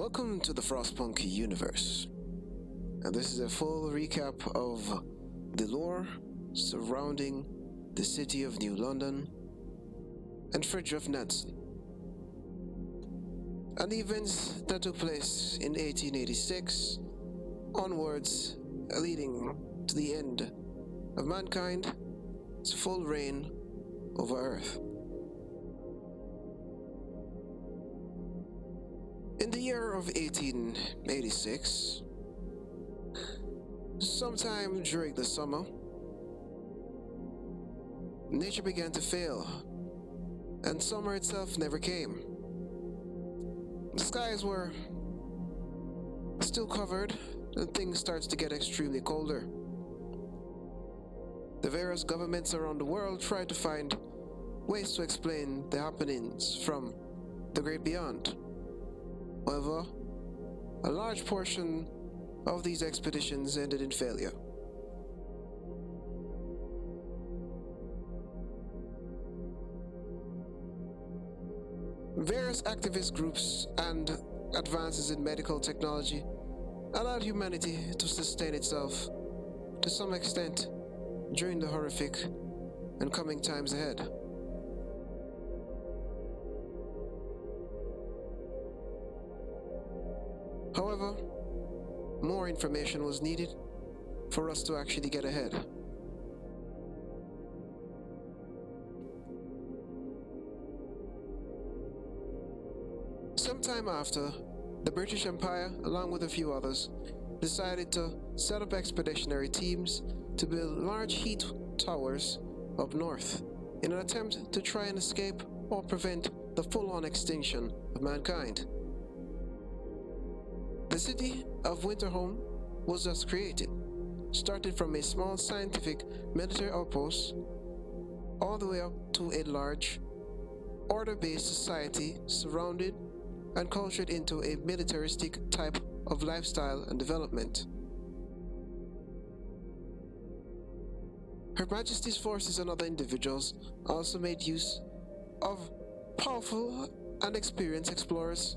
Welcome to the Frostpunk universe, and this is a full recap of the lore surrounding the city of New London and Fridtjof Nansen, and the events that took place in 1886 onwards, leading to the end of mankind's full reign over Earth. In the year of 1886, sometime during the summer, nature began to fail, and summer itself never came. The skies were still covered, and things started to get extremely colder. The various governments around the world tried to find ways to explain the happenings from the great beyond. However, a large portion of these expeditions ended in failure. Various activist groups and advances in medical technology allowed humanity to sustain itself to some extent during the horrific and coming times ahead. However, more information was needed for us to actually get ahead. Sometime after, the British Empire, along with a few others, decided to set up expeditionary teams to build large heat towers up north in an attempt to try and escape or prevent the full-on extinction of mankind. The city of Winterholm was thus created, started from a small scientific military outpost all the way up to a large, order-based society surrounded and cultured into a militaristic type of lifestyle and development. Her Majesty's forces and other individuals also made use of powerful and experienced explorers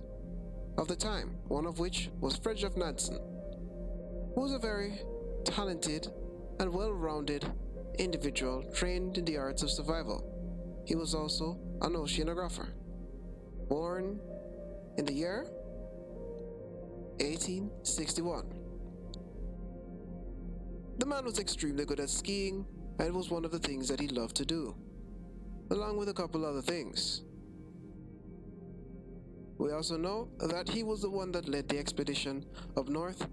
of the time, one of which was Fridtjof Nansen, who was a very talented and well-rounded individual trained in the arts of survival. He was also an oceanographer, born in the year 1861. The man was extremely good at skiing, and it was one of the things that he loved to do, along with a couple other things. We also know that he was the one that led the expedition up north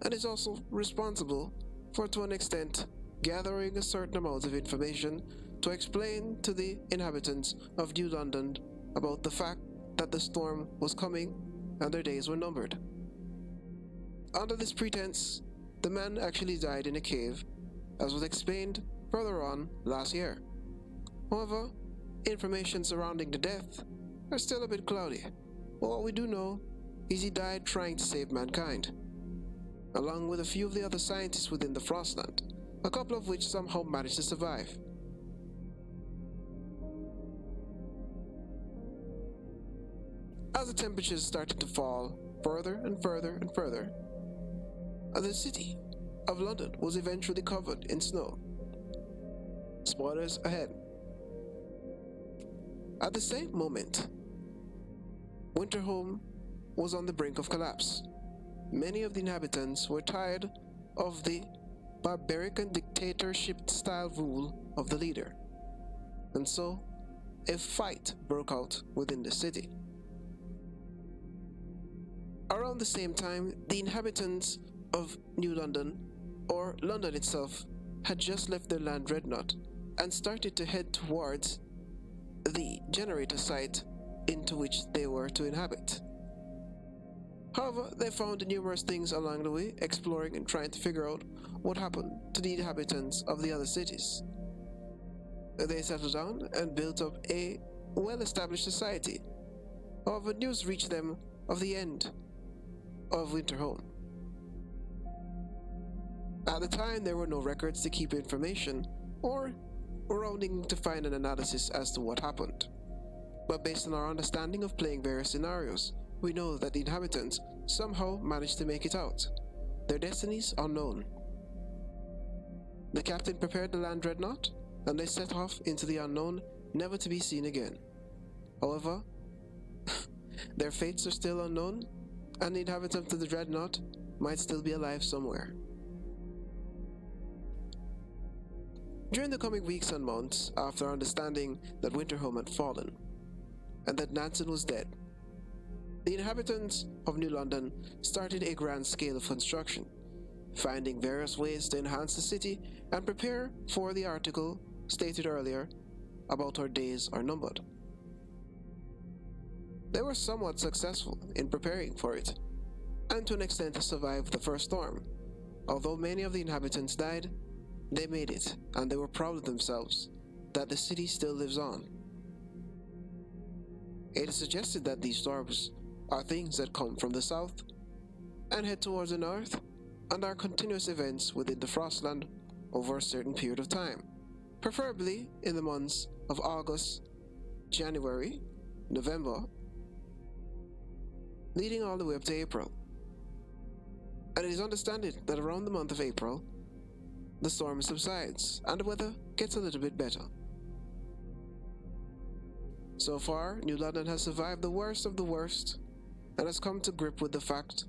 and is also responsible for, to an extent, gathering a certain amount of information to explain to the inhabitants of New London about the fact that the storm was coming and their days were numbered. Under this pretense, the man actually died in a cave, as was explained further on last year. However, information surrounding the death are still a bit cloudy. But what we do know is he died trying to save mankind, along with a few of the other scientists within the Frostland, a couple of which somehow managed to survive. As the temperatures started to fall further and further and further, the city of London was eventually covered in snow. Spoilers ahead. At the same moment, Winterholm was on the brink of collapse. Many of the inhabitants were tired of the barbaric and dictatorship-style rule of the leader, and so a fight broke out within the city. Around the same time, the inhabitants of New London, or London itself, had just left their land dreadnought and started to head towards the generator site into which they were to inhabit. However, they found numerous things along the way, exploring and trying to figure out what happened to the inhabitants of the other cities. They settled down and built up a well-established society. However, news reached them of the end of Winterholm. At the time, there were no records to keep information or rounding to find an analysis as to what happened. But based on our understanding of playing various scenarios, we know that the inhabitants somehow managed to make it out, their destinies unknown. The captain prepared the land dreadnought, and they set off into the unknown, never to be seen again. However, their fates are still unknown, and the inhabitants of the dreadnought might still be alive somewhere. During the coming weeks and months, after understanding that Winterhome had fallen, and that Nansen was dead, the inhabitants of New London started a grand scale of construction, finding various ways to enhance the city and prepare for the article stated earlier about our days are numbered. They were somewhat successful in preparing for it, and to an extent survived the first storm. Although many of the inhabitants died, they made it, and they were proud of themselves that the city still lives on. It is suggested that these storms are things that come from the south and head towards the north, and are continuous events within the Frostland over a certain period of time, preferably in the months of August, January, November, leading all the way up to April. And it is understood that around the month of April, the storm subsides and the weather gets a little bit better. So far, New London has survived the worst of the worst and has come to grip with the fact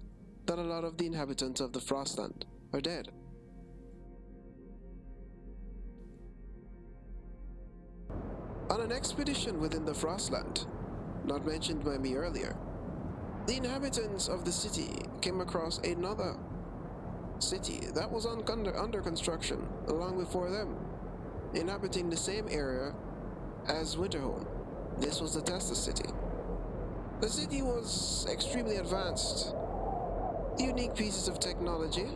that a lot of the inhabitants of the Frostland are dead. On an expedition within the Frostland, not mentioned by me earlier, the inhabitants of the city came across another city that was under construction long before them, inhabiting the same area as Winterhome. This was the Tesla city. The city was extremely advanced, unique pieces of technology,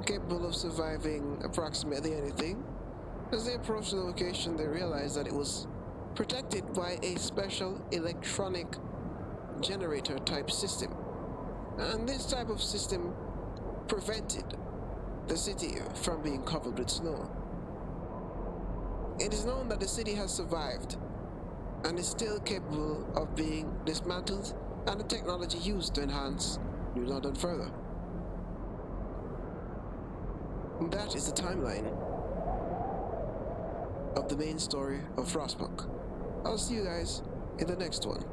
capable of surviving approximately anything. As they approached the location, they realized that it was protected by a special electronic generator type system, and this type of system prevented the city from being covered with snow. It is known that the city has survived and is still capable of being dismantled, and the technology used to enhance New London further. That is the timeline of the main story of Frostpunk. I'll see you guys in the next one.